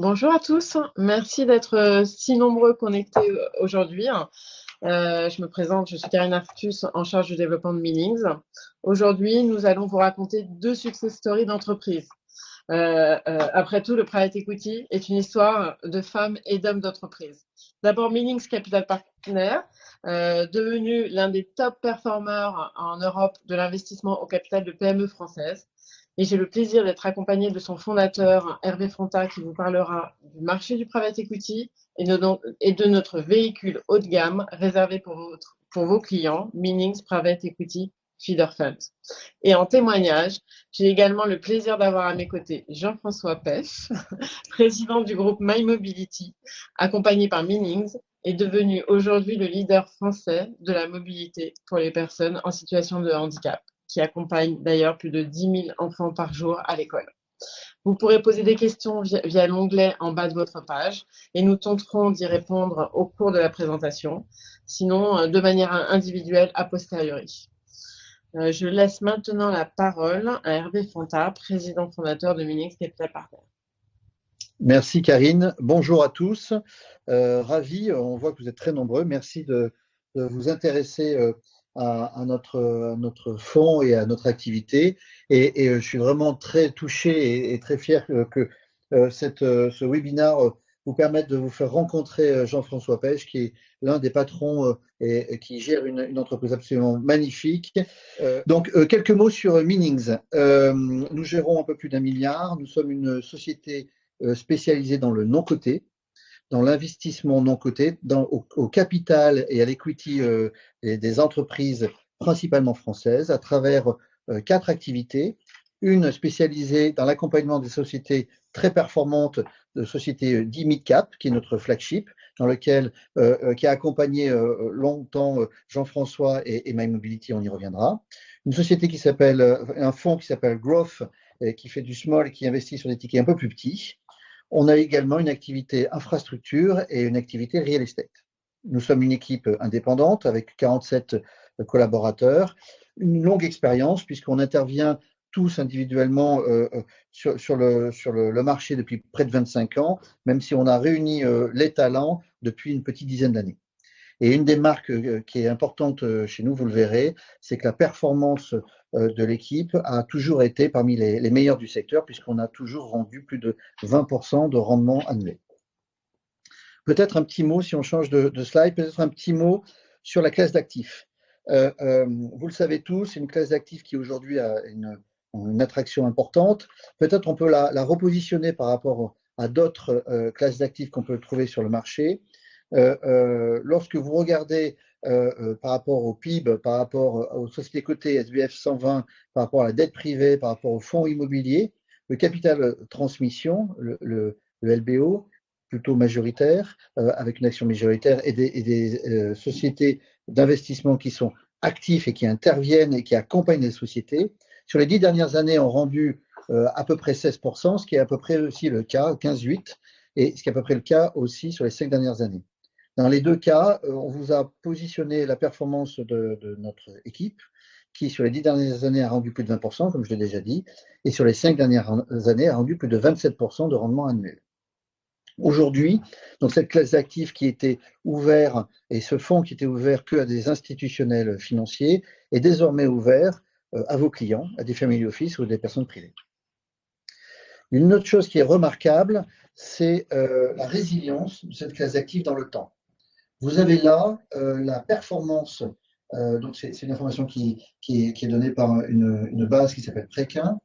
Bonjour à tous, merci d'être si nombreux connectés aujourd'hui. Je me présente, je suis Karine Artus en charge du développement de Meanings. Aujourd'hui, nous allons vous raconter deux success stories d'entreprise. Après tout, le private equity est une histoire de femmes et d'hommes d'entreprise. D'abord, Meanings Capital Partner, devenu l'un des top performers en Europe de l'investissement au capital de PME françaises. Et j'ai le plaisir d'être accompagnée de son fondateur, Hervé Fronta, qui vous parlera du marché du private equity et de notre véhicule haut de gamme réservé pour vos clients, Meanings Private Equity Feeder Funds. Et en témoignage, j'ai également le plaisir d'avoir à mes côtés Jean-François Pech, président du groupe My Mobility, accompagné par Meanings, et devenu aujourd'hui le leader français de la mobilité pour les personnes en situation de handicap, qui accompagne d'ailleurs plus de 10 000 enfants par jour à l'école. Vous pourrez poser des questions via l'onglet en bas de votre page et nous tenterons d'y répondre au cours de la présentation, sinon de manière individuelle a posteriori. Je laisse maintenant la parole à Hervé Fronta, président fondateur de Meanings Capital Partner. Merci Karine, bonjour à tous, ravi, on voit que vous êtes très nombreux, merci de vous intéresser à notre fonds et à notre activité et je suis vraiment très touché et très fier que ce webinaire vous permette de vous faire rencontrer Jean-François Pech qui est l'un des patrons et qui gère une entreprise absolument magnifique. Donc quelques mots sur Meanings. Nous gérons un peu plus d'1 milliard, nous sommes une société spécialisée dans le non-coté, dans l'investissement non-coté, au capital et à l'equity des entreprises principalement françaises à travers 4 activités. Une spécialisée dans l'accompagnement des sociétés très performantes, de sociétés dit mid-cap, qui est notre flagship, dans lequel qui a accompagné longtemps Jean-François et My Mobility, on y reviendra. Une société qui s'appelle, un fonds qui s'appelle Growth, qui fait du small et qui investit sur des tickets un peu plus petits. On a également une activité infrastructure et une activité real estate. Nous sommes une équipe indépendante avec 47 collaborateurs, une longue expérience puisqu'on intervient tous individuellement sur le marché depuis près de 25 ans, même si on a réuni les talents depuis une petite dizaine d'années. Et une des marques qui est importante chez nous, vous le verrez, c'est que la performance de l'équipe a toujours été parmi les meilleures du secteur, puisqu'on a toujours rendu plus de 20% de rendement annuel. Peut-être un petit mot, si on change de slide, peut-être un petit mot sur la classe d'actifs. Vous le savez tous, c'est une classe d'actifs qui aujourd'hui a une attraction importante. Peut-être on peut la repositionner par rapport à d'autres classes d'actifs qu'on peut trouver sur le marché. Lorsque vous regardez par rapport au PIB, par rapport aux sociétés cotées SBF 120, par rapport à la dette privée, par rapport aux fonds immobiliers, le capital transmission, le LBO, plutôt majoritaire, avec une action majoritaire et des sociétés d'investissement qui sont actifs et qui interviennent et qui accompagnent les sociétés, sur les 10 dernières années ont rendu à peu près 16%, ce qui est à peu près aussi le cas, 15,8%, et ce qui est à peu près le cas aussi sur les 5 dernières années. Dans les deux cas, on vous a positionné la performance de notre équipe, qui sur les 10 dernières années a rendu plus de 20%, comme je l'ai déjà dit, et sur les 5 dernières années a rendu plus de 27% de rendement annuel. Aujourd'hui, donc cette classe d'actifs qui était ouverte, et ce fonds qui était ouvert qu'à des institutionnels financiers, est désormais ouvert à vos clients, à des family office ou des personnes privées. Une autre chose qui est remarquable, c'est la résilience de cette classe d'actifs dans le temps. Vous avez là la performance, donc c'est une information qui est donnée par une base qui s'appelle Preqin,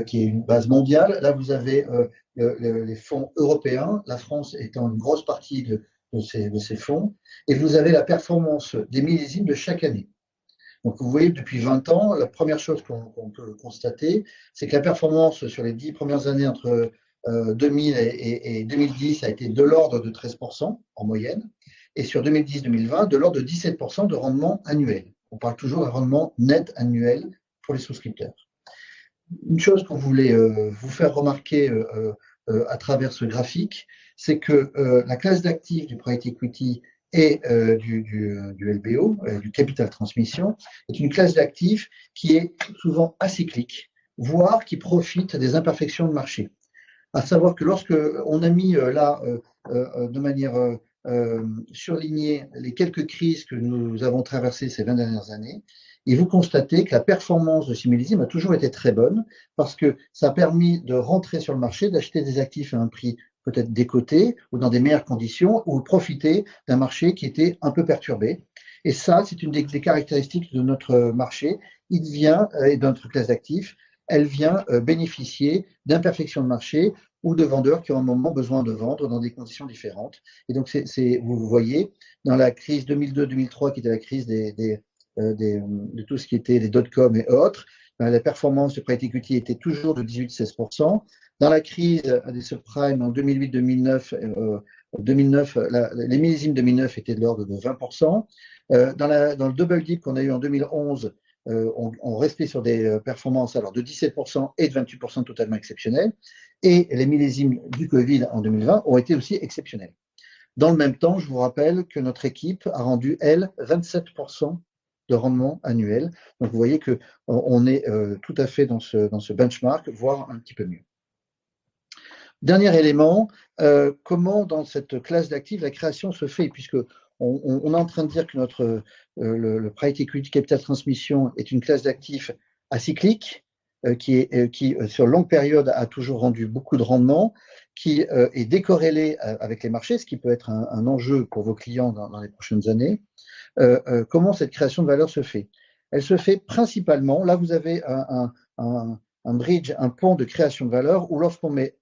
qui est une base mondiale. Là, vous avez les fonds européens, la France étant une grosse partie de ces fonds, et vous avez la performance des millésimes de chaque année. Donc vous voyez, depuis 20 ans, la première chose qu'on peut constater, c'est que la performance sur les 10 premières années entre 2000 et 2010 a été de l'ordre de 13% en moyenne, et sur 2010-2020, de l'ordre de 17% de rendement annuel. On parle toujours d'un rendement net annuel pour les souscripteurs. Une chose qu'on voulait vous faire remarquer à travers ce graphique, c'est que la classe d'actifs du private equity et du LBO, du capital transmission, est une classe d'actifs qui est souvent acyclique, voire qui profite des imperfections de marché. à savoir que lorsque on a mis là de manière surlignée les quelques crises que nous avons traversées ces 20 dernières années, et vous constatez que la performance de ces millésimes a toujours été très bonne parce que ça a permis de rentrer sur le marché, d'acheter des actifs à un prix peut-être décoté ou dans des meilleures conditions ou profiter d'un marché qui était un peu perturbé. Et ça, c'est une des caractéristiques de notre marché. Il vient, et de notre classe d'actifs, elle vient bénéficier d'imperfections de marché ou de vendeurs qui ont un moment besoin de vendre dans des conditions différentes. Et donc, vous voyez, dans la crise 2002-2003, qui était la crise de tout ce qui était les dot-com et autres, la performance du private equity était toujours de 18-16%. Dans la crise des subprimes en 2008-2009, 2009, les millésimes 2009 étaient de l'ordre de 20%. Dans le double dip qu'on a eu en 2011, on restait sur des performances alors de 17% et de 28% totalement exceptionnelles. Et les millésimes du Covid en 2020 ont été aussi exceptionnels. Dans le même temps, je vous rappelle que notre équipe a rendu, elle, 27% de rendement annuel. Donc vous voyez qu'on est tout à fait dans ce benchmark, voire un petit peu mieux. Dernier élément, comment dans cette classe d'actifs la création se fait, puisque on est en train de dire que le Private Equity Capital Transmission est une classe d'actifs acyclique, qui sur longue période a toujours rendu beaucoup de rendement, qui est décorrélée avec les marchés, ce qui peut être un enjeu pour vos clients dans les prochaines années. Comment cette création de valeur se fait? Elle se fait principalement, là vous avez un bridge, un pont de création de valeur, où lorsqu'on met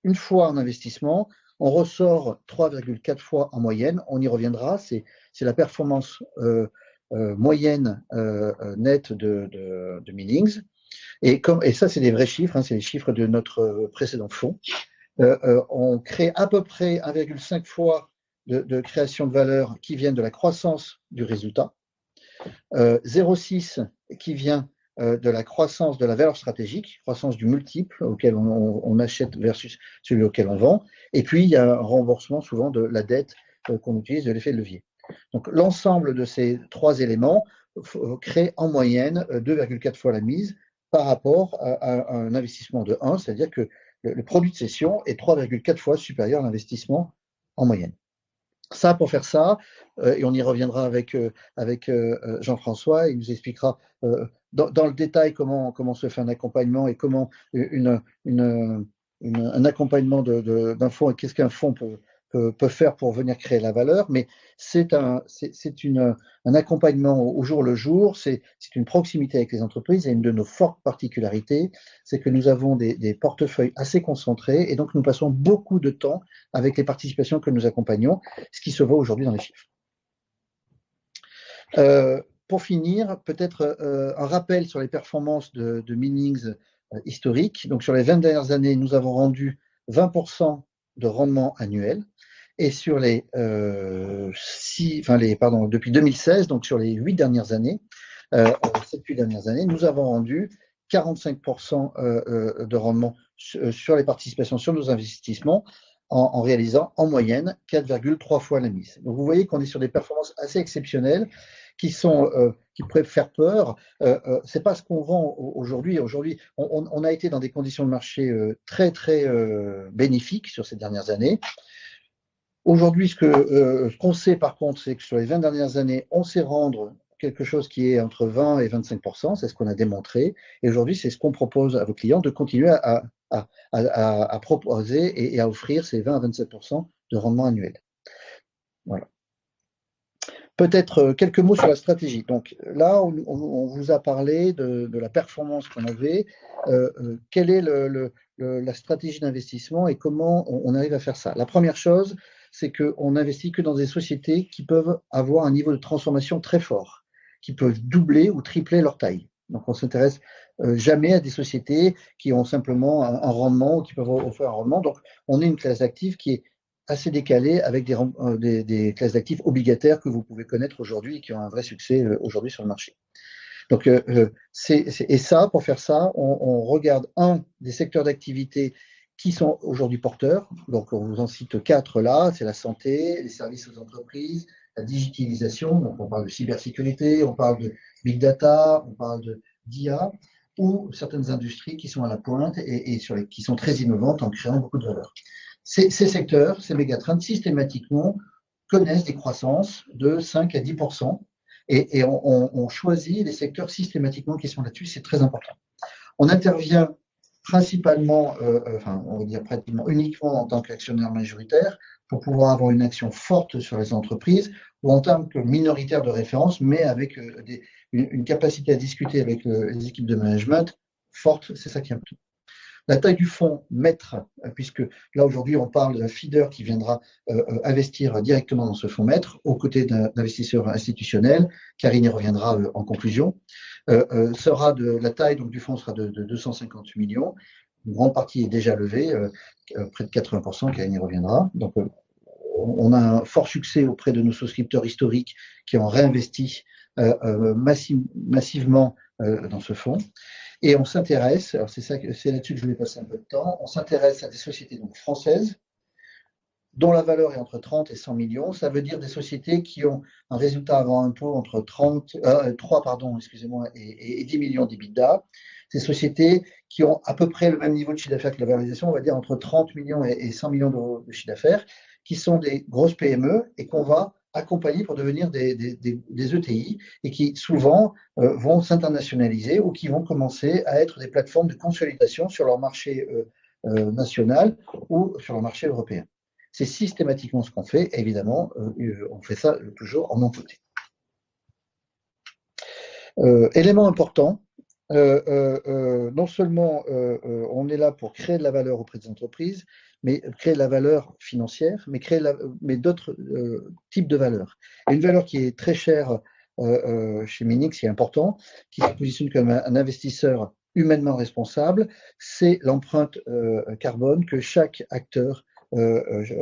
une fois en investissement, on ressort 3,4 fois en moyenne. On y reviendra, c'est la performance moyenne nette de Meanings. Et ça, c'est des vrais chiffres, hein, c'est les chiffres de notre précédent fonds. On crée à peu près 1,5 fois de création de valeur qui viennent de la croissance du résultat, 0,6 qui vient de la croissance de la valeur stratégique, croissance du multiple auquel on achète versus celui auquel on vend, et puis il y a un remboursement souvent de la dette qu'on utilise, de l'effet de levier. Donc l'ensemble de ces trois éléments crée en moyenne 2,4 fois la mise par rapport à un investissement de 1, c'est-à-dire que le produit de cession est 3,4 fois supérieur à l'investissement en moyenne. Ça, pour faire ça, et on y reviendra avec Jean-François, il nous expliquera dans le détail comment se fait un accompagnement et comment un accompagnement d'un fonds et qu'est-ce qu'un fonds peut faire pour venir créer la valeur, mais c'est un accompagnement au jour le jour, c'est une proximité avec les entreprises, et une de nos fortes particularités, c'est que nous avons des portefeuilles assez concentrés, et donc nous passons beaucoup de temps avec les participations que nous accompagnons, ce qui se voit aujourd'hui dans les chiffres. Pour finir, peut-être un rappel sur les performances de Meanings historiques. Donc sur les 20 dernières années, nous avons rendu 20% de rendement annuel. Et sur depuis 2016, donc sur les 8 dernières années, 7-8 dernières années, nous avons rendu 45% de rendement sur les participations sur nos investissements en réalisant en moyenne 4,3 fois la mise. Donc vous voyez qu'on est sur des performances assez exceptionnelles qui pourraient faire peur. C'est pas ce qu'on vend aujourd'hui. Aujourd'hui, on a été dans des conditions de marché très très bénéfiques sur ces dernières années. Aujourd'hui, ce qu'on sait par contre, c'est que sur les 20 dernières années, on sait rendre quelque chose qui est entre 20 et 25%, c'est ce qu'on a démontré. Et aujourd'hui, c'est ce qu'on propose à vos clients, de continuer à proposer et à offrir ces 20 à 27% de rendement annuel. Voilà. Peut-être quelques mots sur la stratégie. Donc là, on vous a parlé de la performance qu'on avait. Quelle est la stratégie d'investissement et comment on arrive à faire ça? La première chose, c'est qu'on n'investit que dans des sociétés qui peuvent avoir un niveau de transformation très fort, qui peuvent doubler ou tripler leur taille. Donc on ne s'intéresse jamais à des sociétés qui ont simplement un rendement ou qui peuvent offrir un rendement. Donc on est une classe d'actifs qui est assez décalée avec des classes d'actifs obligataires que vous pouvez connaître aujourd'hui et qui ont un vrai succès aujourd'hui sur le marché. Donc, et ça, pour faire ça, on regarde des secteurs d'activité qui sont aujourd'hui porteurs. Donc, on vous en cite 4 là, c'est la santé, les services aux entreprises, la digitalisation, donc on parle de cybersécurité, on parle de big data, on parle d'IA, ou certaines industries qui sont à la pointe et qui sont très innovantes en créant beaucoup de valeur. Ces secteurs, ces mégatrends, systématiquement connaissent des croissances de 5 à 10%, et on choisit les secteurs systématiquement qui sont là-dessus, c'est très important. On intervient principalement, on va dire pratiquement uniquement en tant qu'actionnaire majoritaire pour pouvoir avoir une action forte sur les entreprises, ou en tant que minoritaire de référence, mais avec une capacité à discuter avec les équipes de management forte, c'est ça qui est important. La taille du fonds maître, puisque là aujourd'hui on parle d'un feeder qui viendra investir directement dans ce fonds maître, aux côtés d'investisseurs institutionnels, Karine y reviendra en conclusion, la taille donc, du fonds sera de 250 millions. Une grande partie est déjà levée, près de 80%, Karine y reviendra. Donc on a un fort succès auprès de nos souscripteurs historiques qui ont réinvesti massivement dans ce fonds. Et on s'intéresse, alors c'est là-dessus que je vais passer un peu de temps, on s'intéresse à des sociétés donc françaises dont la valeur est entre 30 et 100 millions. Ça veut dire des sociétés qui ont un résultat avant impôt entre 3 et 10 millions d'EBITDA. Ces sociétés qui ont à peu près le même niveau de chiffre d'affaires que la valorisation, on va dire entre 30 millions et 100 millions d'euros de chiffre d'affaires, qui sont des grosses PME et qu'on va accompagner pour devenir des ETI et qui souvent vont s'internationaliser ou qui vont commencer à être des plateformes de consolidation sur leur marché national ou sur leur marché européen. C'est systématiquement ce qu'on fait, et évidemment, on fait ça toujours en non-coté. Élément important, non seulement on est là pour créer de la valeur auprès des entreprises, mais créer de la valeur financière, mais d'autres types de valeurs. Et une valeur qui est très chère chez Minix, qui est important, qui se positionne comme un investisseur humainement responsable, c'est l'empreinte carbone que chaque acteur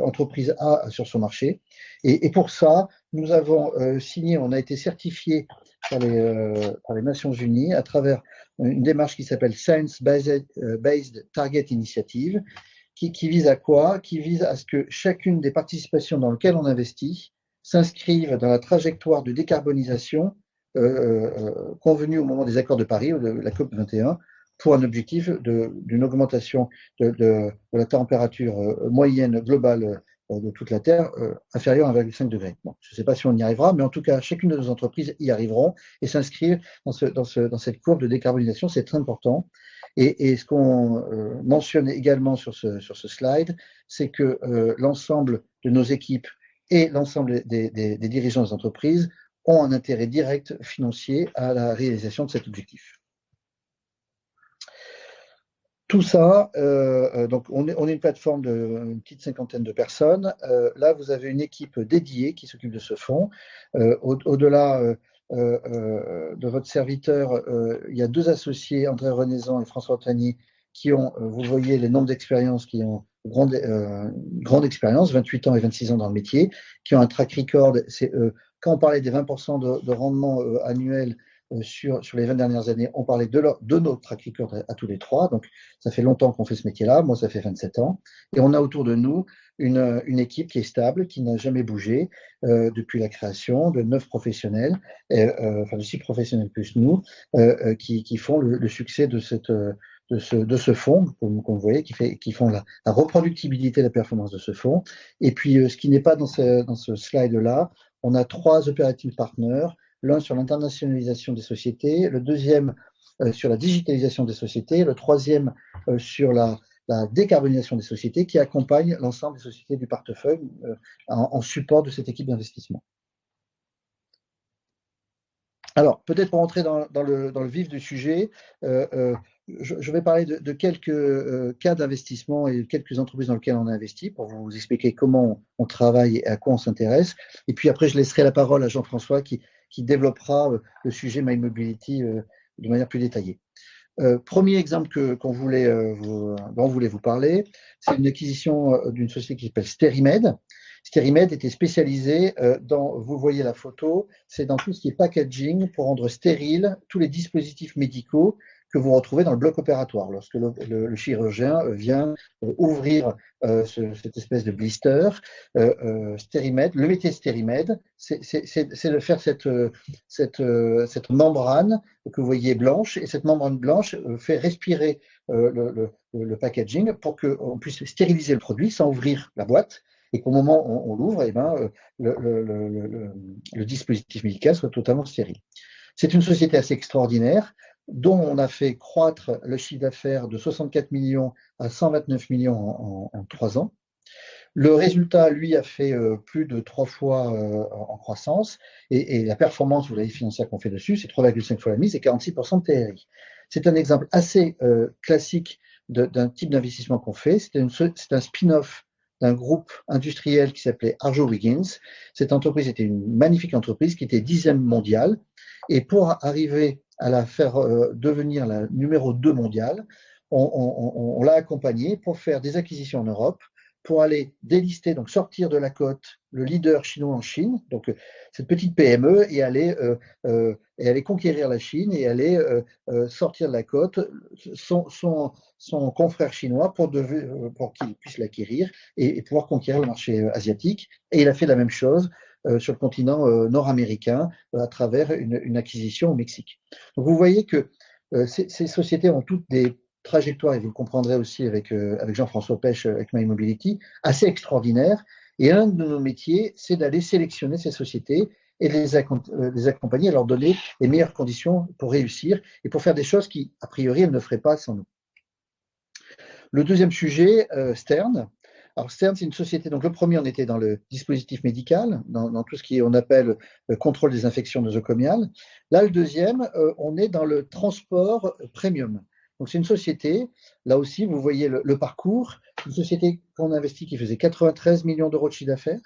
entreprise a sur son marché. Et pour ça, nous avons signé, on a été certifié par les Nations Unies à travers une démarche qui s'appelle Science Based Target Initiative, qui vise à quoi? Qui vise à ce que chacune des participations dans lesquelles on investit s'inscrive dans la trajectoire de décarbonisation convenue au moment des accords de Paris ou de la COP 21 pour un objectif d'une augmentation de la température moyenne globale de toute la Terre inférieure à 1,5 degré. Bon, je ne sais pas si on y arrivera, mais en tout cas, chacune de nos entreprises y arriveront et s'inscrivent dans cette courbe de décarbonisation, c'est très important. Et ce qu'on mentionne également sur ce slide, c'est que l'ensemble de nos équipes et l'ensemble des dirigeants des entreprises ont un intérêt direct financier à la réalisation de cet objectif. Tout ça, donc on est une plateforme d'une petite cinquantaine de personnes. Là, vous avez une équipe dédiée qui s'occupe de ce fonds. Au-delà de votre serviteur, il y a deux associés, André Renaison et François Tanier, qui ont, vous voyez les nombres d'expériences, qui ont grande expérience, 28 ans et 26 ans dans le métier, qui ont un track record. Quand on parlait des 20% de rendement annuel, sur les 20 dernières années, on parlait de notre track record à tous les trois. Donc, ça fait longtemps qu'on fait ce métier-là. Moi, ça fait 27 ans. Et on a autour de nous une équipe qui est stable, qui n'a jamais bougé depuis la création, de 9 professionnels, enfin de 6 professionnels plus nous, qui font le succès de ce fonds, comme vous voyez, qui font la reproductibilité de la performance de ce fonds. Et puis, ce qui n'est pas dans ce slide-là, on a 3 operating partners, l'un sur l'internationalisation des sociétés, le deuxième sur la digitalisation des sociétés, le troisième sur la décarbonisation des sociétés, qui accompagne l'ensemble des sociétés du portefeuille en support de cette équipe d'investissement. Alors, peut-être pour entrer dans le vif du sujet, je vais parler de quelques cas d'investissement et quelques entreprises dans lesquelles on a investi pour vous expliquer comment on travaille et à quoi on s'intéresse. Et puis après, je laisserai la parole à Jean-François qui développera le sujet My Mobility de manière plus détaillée. Premier exemple dont on voulait vous parler, c'est une acquisition d'une société qui s'appelle Sterimed. Sterimed était spécialisé vous voyez la photo, c'est dans tout ce qui est packaging pour rendre stérile tous les dispositifs médicaux que vous retrouvez dans le bloc opératoire. Lorsque le chirurgien vient ouvrir cette espèce de blister, Stérimède, le métier de Stérimède, c'est de faire cette membrane que vous voyez blanche, et cette membrane blanche fait respirer le packaging pour qu'on puisse stériliser le produit sans ouvrir la boîte, et qu'au moment où on l'ouvre, le dispositif médical soit totalement stérile. C'est une société assez extraordinaire, dont on a fait croître le chiffre d'affaires de 64 millions à 129 millions en 3 ans. Le résultat, lui, a fait plus de 3 fois en croissance, et la performance, vous l'avez financière qu'on fait dessus, c'est 3,5 fois la mise et 46% de TRI. C'est un exemple assez classique d'un type d'investissement qu'on fait. C'est un spin-off d'un groupe industriel qui s'appelait Arjowiggins. Cette entreprise était une magnifique entreprise qui était 10e mondiale, et pour arriver à la faire devenir la numéro 2 mondiale, on l'a accompagnée pour faire des acquisitions en Europe, pour aller délister, donc sortir de la cote le leader chinois en Chine, donc cette petite PME, et aller conquérir la Chine, et aller sortir de la cote son confrère chinois pour qu'il puisse l'acquérir et pouvoir conquérir le marché asiatique. Et il a fait la même chose sur le continent nord-américain à travers une acquisition au Mexique. Donc vous voyez que ces sociétés ont toutes des trajectoire, et vous le comprendrez aussi avec Jean-François Pech, avec My Mobility, assez extraordinaire. Et un de nos métiers, c'est d'aller sélectionner ces sociétés et les accompagner, à leur donner les meilleures conditions pour réussir et pour faire des choses qui, a priori, elles ne feraient pas sans nous. Le deuxième sujet, Stern. Alors Stern, c'est une société, donc le premier, on était dans le dispositif médical, dans tout ce qu'on appelle le contrôle des infections nosocomiales. Là, le deuxième, on est dans le transport premium. Donc c'est une société, là aussi vous voyez le parcours, une société qu'on a investie qui faisait 93 millions d'euros de chiffre d'affaires,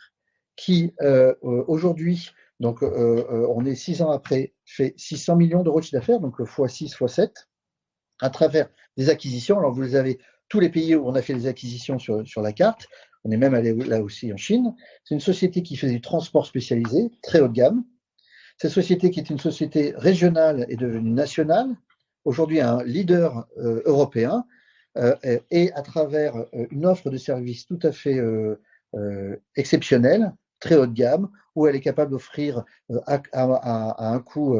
qui aujourd'hui, donc on est 6 ans après, fait 600 millions d'euros de chiffre d'affaires, donc x6, x7, à travers des acquisitions. Alors vous avez tous les pays où on a fait des acquisitions sur la carte, on est même allé là aussi en Chine. C'est une société qui fait du transport spécialisé, très haut de gamme. Cette société, qui est une société régionale, est devenue nationale, aujourd'hui un leader européen, et à travers une offre de services tout à fait exceptionnelle, très haut de gamme, où elle est capable d'offrir à un coût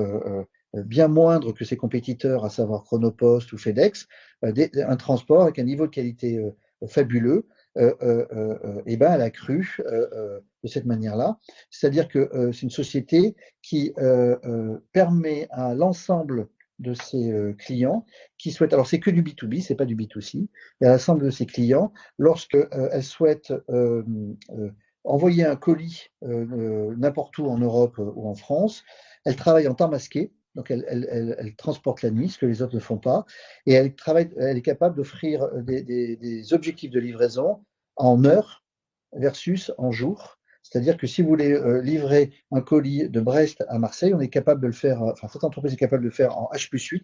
bien moindre que ses compétiteurs, à savoir Chronopost ou FedEx, un transport avec un niveau de qualité fabuleux. Elle a cru de cette manière-là. C'est-à-dire que c'est une société qui permet à l'ensemble de ses clients qui souhaitent, alors c'est que du B2B, c'est pas du B2C, et à l'ensemble de ses clients, lorsque elle souhaite envoyer un colis n'importe où en Europe ou en France, elle travaille en temps masqué, donc elle transporte la nuit, ce que les autres ne font pas, et elle est capable d'offrir des objectifs de livraison en heures versus en jours. C'est-à-dire que si vous voulez livrer un colis de Brest à Marseille, on est capable de le faire, enfin cette entreprise est capable de le faire en H+8,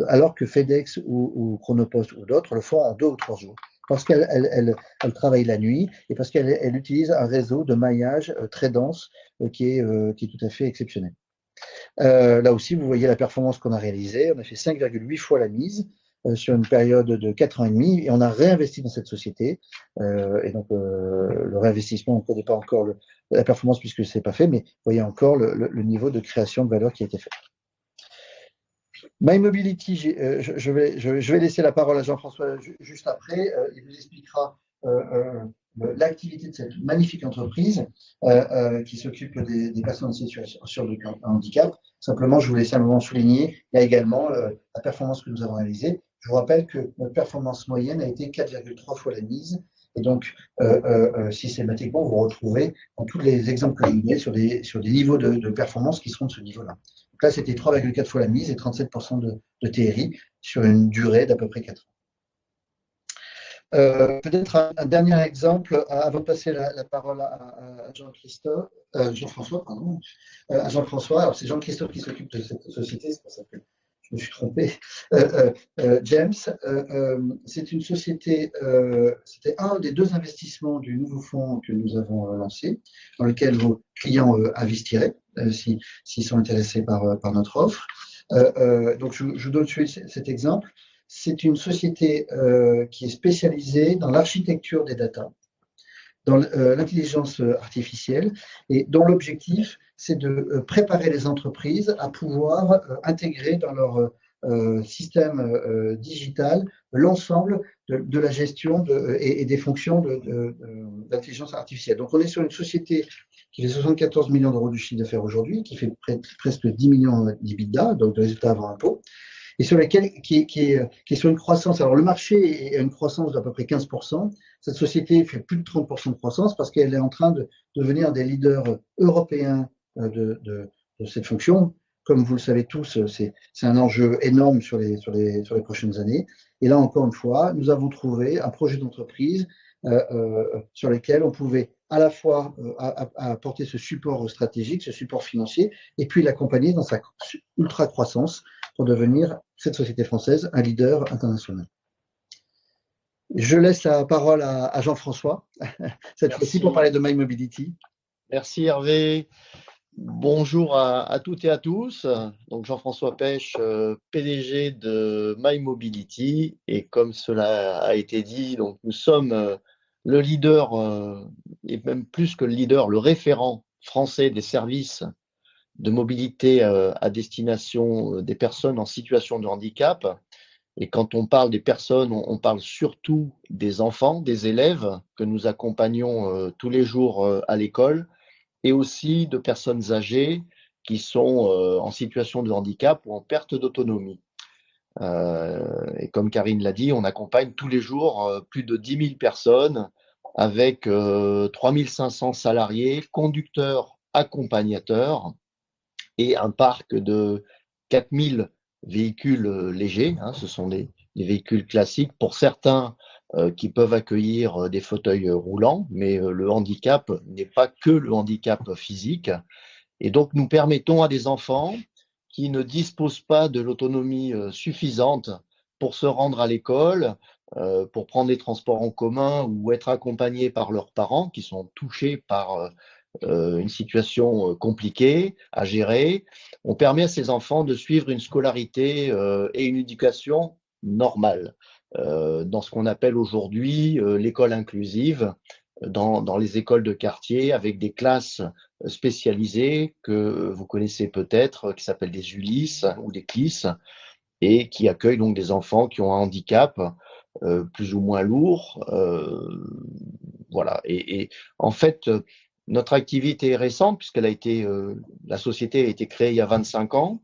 alors que FedEx ou Chronopost ou d'autres le font en 2 ou 3 jours. Parce qu'elle travaille la nuit et parce qu'elle utilise un réseau de maillage très dense qui est tout à fait exceptionnel. Là aussi, vous voyez la performance qu'on a réalisée. On a fait 5,8 fois la mise sur une période de 4 ans et demi, et on a réinvesti dans cette société. Et donc, le réinvestissement, on ne connaît pas encore la performance puisque ce n'est pas fait, mais vous voyez encore le niveau de création de valeur qui a été fait. My Mobility, je vais laisser la parole à Jean-François juste après. Il vous expliquera l'activité de cette magnifique entreprise qui s'occupe des personnes en situation de handicap. Simplement, je voulais simplement souligner, il y a également la performance que nous avons réalisée. Je vous rappelle que notre performance moyenne a été 4,3 fois la mise. Et donc, systématiquement, vous retrouvez dans tous les exemples que je vous donnais sur des niveaux de performance qui seront de ce niveau-là. Donc là, c'était 3,4 fois la mise et 37% de TRI sur une durée d'à peu près 4 ans. Peut-être un dernier exemple avant de passer la parole à Jean-François, pardon. À Jean-François. Alors, c'est Jean-Christophe qui s'occupe de cette société, c'est pour ça que je me suis trompé. James, c'est une société, c'était un des 2 investissements du nouveau fonds que nous avons lancé, dans lequel vos clients investiraient s'ils sont intéressés par notre offre. Donc, je donne cet exemple. C'est une société qui est spécialisée dans l'architecture des data, dans l'intelligence artificielle, et dont l'objectif, c'est de préparer les entreprises à pouvoir intégrer dans leur système digital l'ensemble de la gestion et des fonctions d'intelligence artificielle. Donc, on est sur une société qui fait 74 millions d'euros de chiffre d'affaires aujourd'hui, qui fait presque 10 millions d'EBITDA, donc de résultats avant impôt, et sur laquelle, qui est sur une croissance. Alors, le marché est à une croissance d'à peu près 15%. Cette société fait plus de 30% de croissance parce qu'elle est en train de devenir des leaders européens de cette fonction. Comme vous le savez tous, c'est un enjeu énorme sur les prochaines années. Et là, encore une fois, nous avons trouvé un projet d'entreprise sur lequel on pouvait à la fois apporter ce support stratégique, ce support financier, et puis l'accompagner dans sa ultra croissance pour devenir, cette société française, un leader international. Je laisse la parole à Jean-François, cette fois-ci pour parler de My Mobility. Merci Hervé. Bonjour à toutes et à tous. Donc Jean-François Pêche, PDG de My Mobility. Et comme cela a été dit, donc nous sommes le leader, et même plus que le leader, le référent français des services de mobilité à destination des personnes en situation de handicap. Et quand on parle des personnes, on parle surtout des enfants, des élèves que nous accompagnons tous les jours à l'école, et aussi de personnes âgées qui sont en situation de handicap ou en perte d'autonomie. Et comme Karine l'a dit, on accompagne tous les jours plus de 10 000 personnes avec 3 500 salariés, conducteurs, accompagnateurs, et un parc de 4 000 véhicules légers. Ce sont des véhicules classiques pour certains qui peuvent accueillir des fauteuils roulants, mais le handicap n'est pas que le handicap physique. Et donc, nous permettons à des enfants qui ne disposent pas de l'autonomie suffisante pour se rendre à l'école, pour prendre les transports en commun ou être accompagnés par leurs parents qui sont touchés par une situation compliquée à gérer. On permet à ces enfants de suivre une scolarité et une éducation normale dans ce qu'on appelle aujourd'hui l'école inclusive, dans les écoles de quartier, avec des classes spécialisées que vous connaissez peut-être, qui s'appellent des ULIS ou des CLIS, et qui accueillent donc des enfants qui ont un handicap plus ou moins lourd. Voilà. Et en fait, notre activité est récente puisqu'elle a été, la société a été créée il y a 25 ans.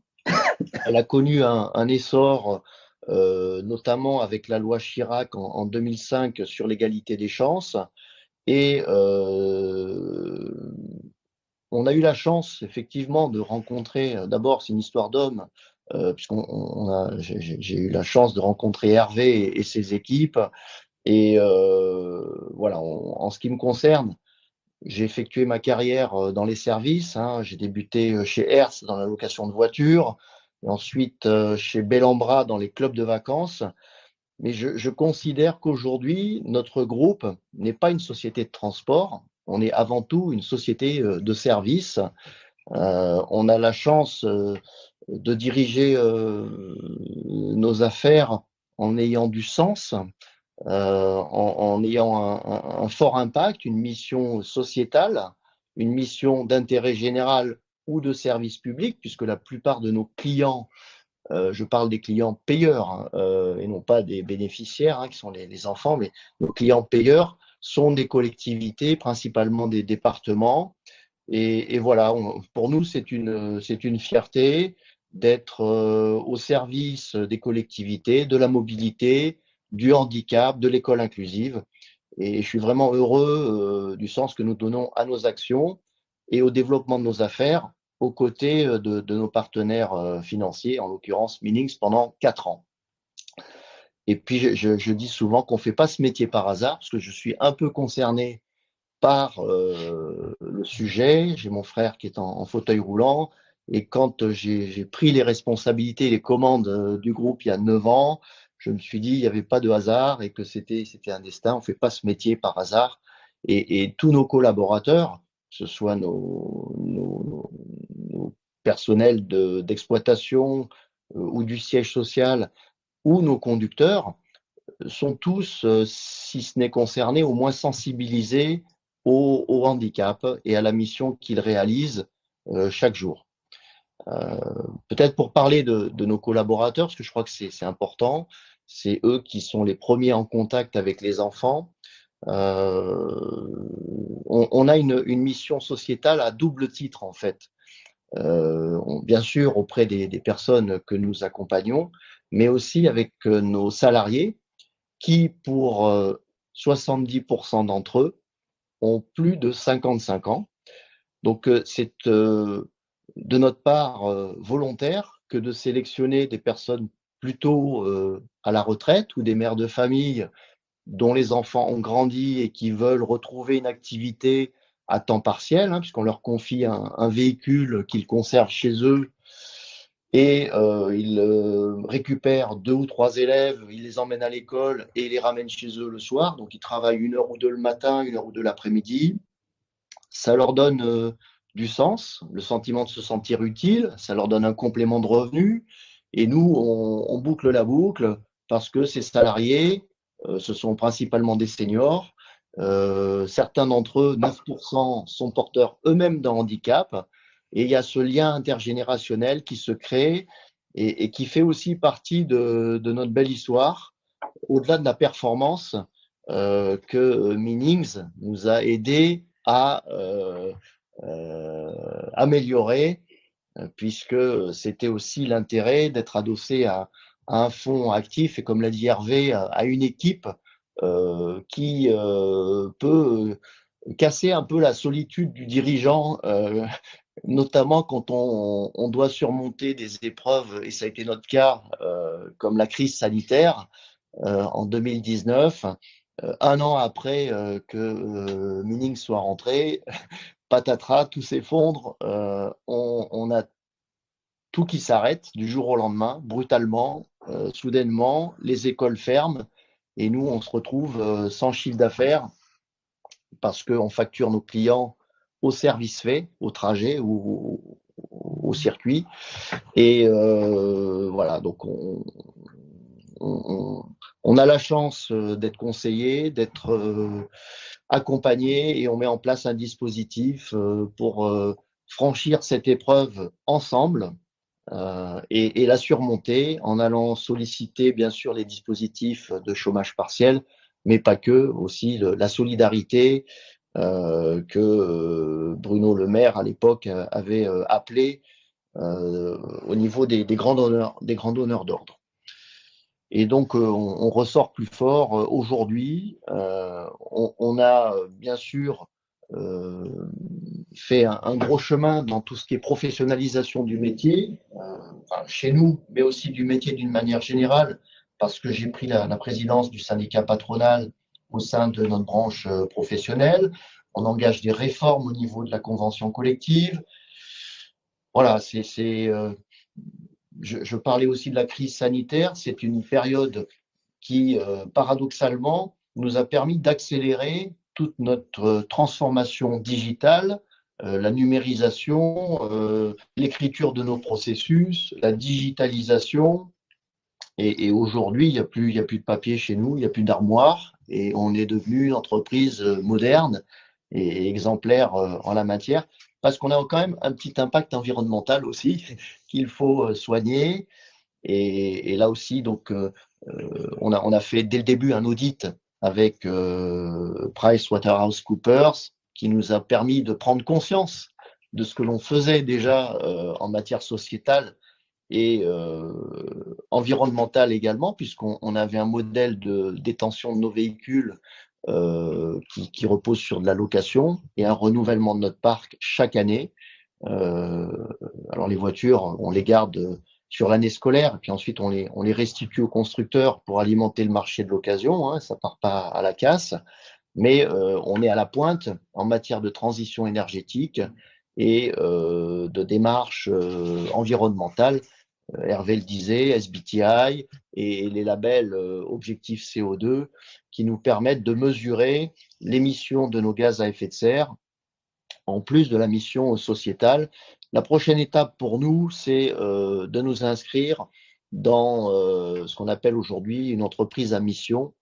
Elle a connu un essor, notamment avec la loi Chirac en 2005 sur l'égalité des chances. Et on a eu la chance, effectivement, de rencontrer, d'abord, c'est une histoire d'homme, j'ai eu la chance de rencontrer Hervé et ses équipes. Et voilà, en ce qui me concerne, j'ai effectué ma carrière dans les services. J'ai débuté chez Hertz dans la location de voitures, et ensuite chez Bellambra dans les clubs de vacances. Mais je considère qu'aujourd'hui, notre groupe n'est pas une société de transport, on est avant tout une société de services. On a la chance de diriger nos affaires en ayant du sens, en ayant un fort impact, une mission sociétale, une mission d'intérêt général ou de service public, puisque la plupart de nos clients, je parle des clients payeurs et non pas des bénéficiaires qui sont les enfants, mais nos clients payeurs sont des collectivités, principalement des départements. Et voilà, pour nous, c'est une fierté d'être au service des collectivités, de la mobilité, du handicap, de l'école inclusive. Et je suis vraiment heureux du sens que nous donnons à nos actions et au développement de nos affaires aux côtés de nos partenaires financiers, en l'occurrence Meanings, pendant 4 ans. Et puis, je dis souvent qu'on ne fait pas ce métier par hasard, parce que je suis un peu concerné par le sujet. J'ai mon frère qui est en fauteuil roulant, et quand j'ai pris les responsabilités, les commandes du groupe il y a 9 ans, je me suis dit il n'y avait pas de hasard et que c'était un destin. On ne fait pas ce métier par hasard. Et tous nos collaborateurs, que ce soit nos personnels d'exploitation, ou du siège social ou nos conducteurs sont tous, si ce n'est concernés, au moins sensibilisés au handicap et à la mission qu'ils réalisent chaque jour. Peut-être pour parler de nos collaborateurs, parce que je crois que c'est important, c'est eux qui sont les premiers en contact avec les enfants. On a une mission sociétale à double titre en fait. Bien sûr auprès des personnes que nous accompagnons, mais aussi avec nos salariés qui, pour 70% d'entre eux, ont plus de 55 ans. Donc, c'est de notre part volontaire que de sélectionner des personnes plutôt à la retraite ou des mères de famille dont les enfants ont grandi et qui veulent retrouver une activité à temps partiel, hein, puisqu'on leur confie un véhicule qu'ils conservent chez eux et ils récupèrent 2 ou 3 élèves, ils les emmènent à l'école et ils les ramènent chez eux le soir. Donc, ils travaillent 1 heure ou 2 le matin, 1 heure ou 2 l'après-midi. Ça leur donne du sens, le sentiment de se sentir utile, ça leur donne un complément de revenu. Et nous, on boucle la boucle parce que ces salariés, ce sont principalement des seniors. Certains d'entre eux, 9%, sont porteurs eux-mêmes d'un handicap. Et il y a ce lien intergénérationnel qui se crée et qui fait aussi partie de notre belle histoire, au-delà de la performance que Meanings nous a aidé à améliorer, puisque c'était aussi l'intérêt d'être adossé à un fonds actif et, comme l'a dit Hervé, à une équipe qui peut casser un peu la solitude du dirigeant, notamment quand on doit surmonter des épreuves, et ça a été notre cas, comme la crise sanitaire en 2019. 1 an après que Meaning soit rentré, patatras, tout s'effondre. On a tout qui s'arrête du jour au lendemain, brutalement, soudainement. Les écoles ferment et nous, on se retrouve sans chiffre d'affaires parce qu'on facture nos clients au service fait, au trajet ou au circuit. Et voilà, donc on a la chance d'être conseillé, d'être accompagné, et on met en place un dispositif pour franchir cette épreuve ensemble et la surmonter en allant solliciter bien sûr les dispositifs de chômage partiel, mais pas que, aussi la solidarité que Bruno Le Maire à l'époque avait appelé au niveau des grands donneurs d'ordre. Et donc, on ressort plus fort aujourd'hui. On a bien sûr fait un gros chemin dans tout ce qui est professionnalisation du métier, enfin, chez nous, mais aussi du métier d'une manière générale, parce que j'ai pris la présidence du syndicat patronal au sein de notre branche professionnelle. On engage des réformes au niveau de la convention collective. Voilà, je parlais aussi de la crise sanitaire. C'est une période qui, paradoxalement, nous a permis d'accélérer toute notre transformation digitale, la numérisation, l'écriture de nos processus, la digitalisation. Et aujourd'hui, il n'y a plus de papier chez nous, il n'y a plus d'armoire, et on est devenu une entreprise moderne et exemplaire en la matière, parce qu'on a quand même un petit impact environnemental aussi qu'il faut soigner. Et là aussi, donc, on a fait dès le début un audit avec PricewaterhouseCoopers qui nous a permis de prendre conscience de ce que l'on faisait déjà en matière sociétale et environnementale également, puisqu'on avait un modèle de détention de nos véhicules qui repose sur de la location et un renouvellement de notre parc chaque année. Alors les voitures, on les garde sur l'année scolaire, et puis ensuite on les restitue aux constructeurs pour alimenter le marché de l'occasion, hein, ça part pas à la casse, mais on est à la pointe en matière de transition énergétique et de démarche environnementale. Hervé le disait, SBTI et les labels Objectif CO2 qui nous permettent de mesurer l'émission de nos gaz à effet de serre, en plus de la mission sociétale La prochaine étape pour nous, c'est de nous inscrire dans ce qu'on appelle aujourd'hui une entreprise à mission.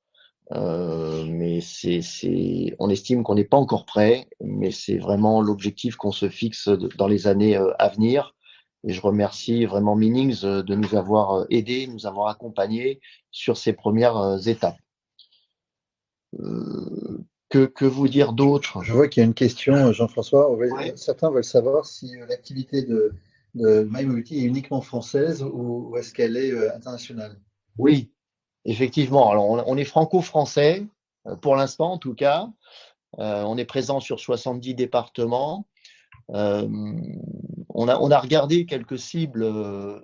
Mais on estime qu'on n'est pas encore prêt, mais c'est vraiment l'objectif qu'on se fixe dans les années à venir. Et je remercie vraiment Meanings de nous avoir aidés, nous avoir accompagnés sur ces premières étapes. Que vous dire d'autre? Je vois qu'il y a une question, Jean-François. Ouais. Certains veulent savoir si l'activité de MyMobility est uniquement française ou est-ce qu'elle est internationale? Oui, effectivement. Alors, on est franco-français, pour l'instant en tout cas. On est présent sur 70 départements. On a regardé quelques cibles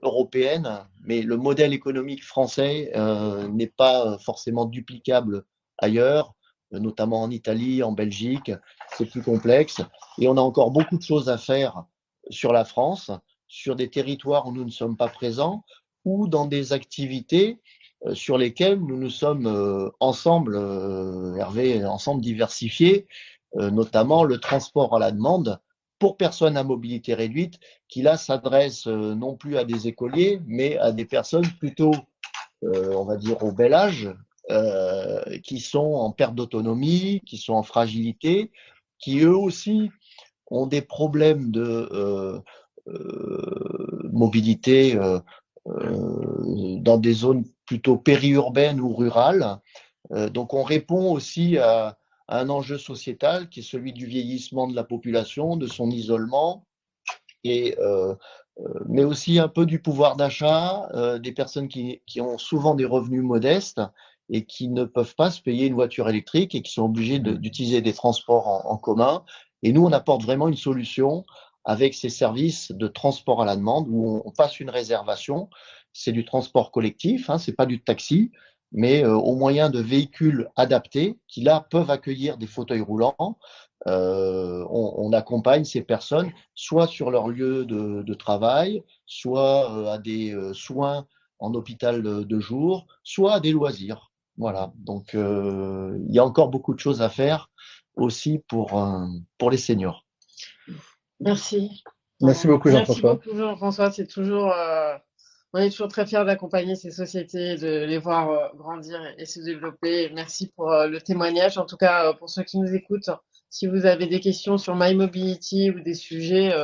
européennes, mais le modèle économique français n'est pas forcément duplicable ailleurs, notamment en Italie, en Belgique. C'est plus complexe. Et on a encore beaucoup de choses à faire sur la France, sur des territoires où nous ne sommes pas présents ou dans des activités sur lesquelles nous nous sommes ensemble, Hervé, ensemble diversifiés, notamment le transport à la demande pour personnes à mobilité réduite, qui là s'adresse non plus à des écoliers, mais à des personnes plutôt, on va dire, au bel âge, qui sont en perte d'autonomie, qui sont en fragilité, qui eux aussi ont des problèmes de mobilité dans des zones plutôt périurbaines ou rurales. Donc on répond aussi à un enjeu sociétal qui est celui du vieillissement de la population, de son isolement, et, mais aussi un peu du pouvoir d'achat, des personnes qui ont souvent des revenus modestes et qui ne peuvent pas se payer une voiture électrique et qui sont obligés d'utiliser des transports en commun. Et nous, on apporte vraiment une solution avec ces services de transport à la demande où on passe une réservation. C'est du transport collectif, hein, c'est pas du taxi, mais au moyen de véhicules adaptés qui là peuvent accueillir des fauteuils roulants. On accompagne ces personnes soit sur leur lieu de travail, soit à des soins en hôpital de jour, soit à des loisirs. Voilà, donc il y a encore beaucoup de choses à faire aussi pour les seniors. Merci. Merci beaucoup, Merci Jean-François. beaucoup, Jean-François. C'est toujours, on est toujours très fiers d'accompagner ces sociétés, de les voir grandir et se développer. Merci pour le témoignage. En tout cas, pour ceux qui nous écoutent, si vous avez des questions sur My Mobility ou des sujets,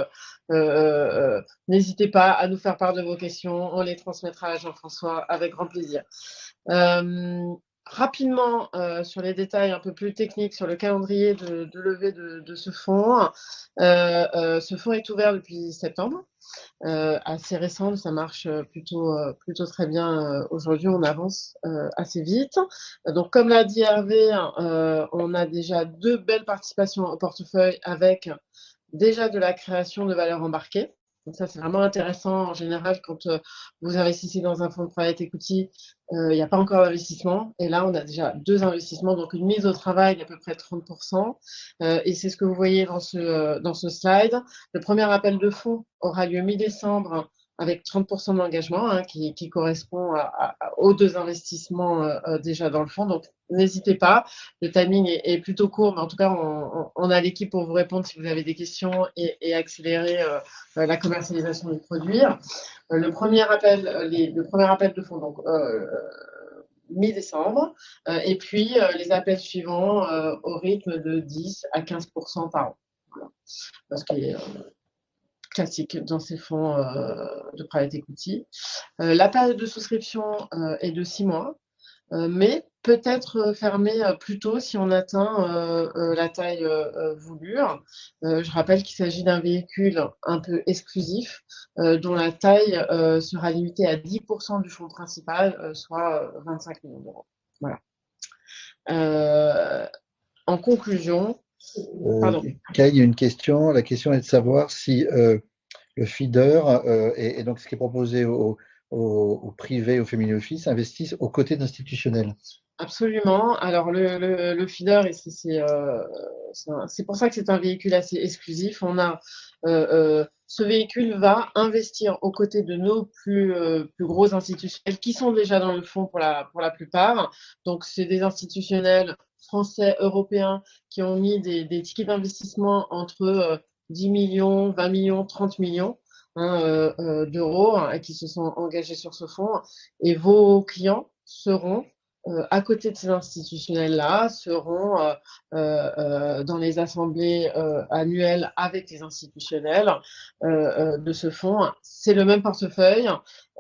n'hésitez pas à nous faire part de vos questions. On les transmettra à Jean-François avec grand plaisir. Rapidement, sur les détails un peu plus techniques sur le calendrier de levée de ce fonds. Ce fonds est ouvert depuis septembre, assez récent, ça marche plutôt très bien. Aujourd'hui, on avance assez vite. Donc, comme l'a dit Hervé, on a déjà 2 belles participations au portefeuille avec déjà de la création de valeur embarquée. Donc ça, c'est vraiment intéressant. En général, quand vous investissez dans un fonds de private equity, il n'y a pas encore d'investissement. Et là, on a déjà 2 investissements, donc une mise au travail d'à peu près 30%. Et c'est ce que vous voyez dans ce slide. Le premier appel de fonds aura lieu mi-décembre avec 30% d'engagement, hein, qui correspond aux 2 investissements déjà dans le fonds. Donc, n'hésitez pas. Le timing est plutôt court, mais en tout cas, on a l'équipe pour vous répondre si vous avez des questions et accélérer la commercialisation du produit. Le premier appel de fonds, donc mi-décembre, et puis les appels suivants au rythme de 10 à 15% par an. Voilà. Ce qui est classique dans ces fonds de private equity. La période de souscription est de 6 mois. Mais peut-être fermé plus tôt si on atteint la taille voulue. Je rappelle qu'il s'agit d'un véhicule un peu exclusif, dont la taille sera limitée à 10% du fonds principal, soit 25 millions d'euros. Voilà. En conclusion, pardon. Kai, il y a une question. La question est de savoir si le feeder et donc ce qui est proposé aux privés, aux family office, investissent aux côtés d'institutionnels. Absolument. Alors le feeder, c'est pour ça que c'est un véhicule assez exclusif. On a ce véhicule va investir aux côtés de nos plus gros institutionnels qui sont déjà dans le fonds pour la plupart. Donc c'est des institutionnels français, européens qui ont mis des tickets d'investissement entre 10 millions, 20 millions, 30 millions d'euros qui se sont engagés sur ce fonds. Et vos clients seront à côté de ces institutionnels-là, seront dans les assemblées annuelles avec les institutionnels de ce fonds. C'est le même portefeuille,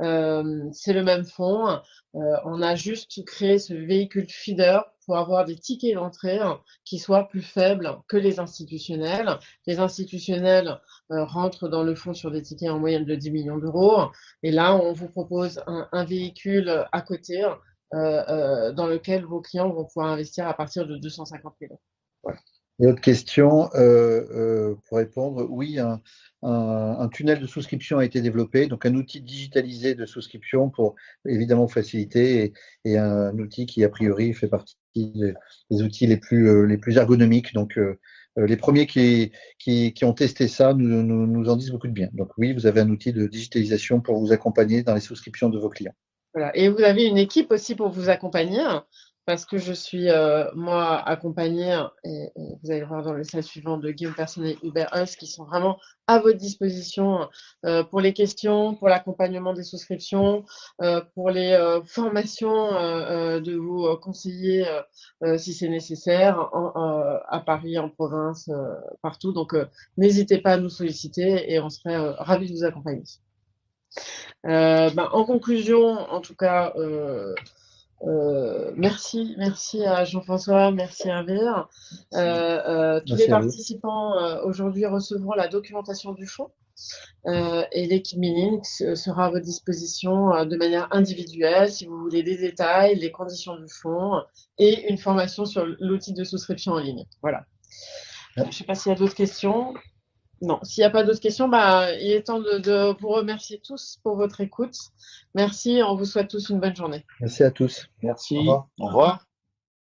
c'est le même fonds. On a juste créé ce véhicule feeder pour avoir des tickets d'entrée qui soient plus faibles que les institutionnels. Les institutionnels rentrent dans le fonds sur des tickets en moyenne de 10 millions d'euros. Et là, on vous propose un véhicule à côté dans lequel vos clients vont pouvoir investir à partir de 250 000 euros. Voilà. Et autre question, pour répondre, oui, un tunnel de souscription a été développé, donc un outil digitalisé de souscription pour évidemment faciliter et un outil qui a priori fait partie des outils les plus ergonomiques. Donc les premiers qui ont testé ça nous en disent beaucoup de bien. Donc oui, vous avez un outil de digitalisation pour vous accompagner dans les souscriptions de vos clients. Voilà. Et vous avez une équipe aussi pour vous accompagner, parce que je suis, moi, accompagnée, et vous allez le voir dans le slide suivant, de Guillaume Persson et Hubert Huss, qui sont vraiment à votre disposition pour les questions, pour l'accompagnement des souscriptions, pour les formations de vos conseillers si c'est nécessaire, à Paris, en province, partout. Donc, n'hésitez pas à nous solliciter et on serait ravis de vous accompagner. En conclusion, en tout cas, merci à Jean-François, merci à Hervé. Tous les participants aujourd'hui recevront la documentation du fonds et l'équipe Meanings sera à votre disposition de manière individuelle si vous voulez des détails, les conditions du fonds et une formation sur l'outil de souscription en ligne. Voilà. Je ne sais pas s'il y a d'autres questions. Non, s'il n'y a pas d'autres questions, il est temps de vous remercier tous pour votre écoute. Merci, on vous souhaite tous une bonne journée. Merci à tous. Merci. Au revoir.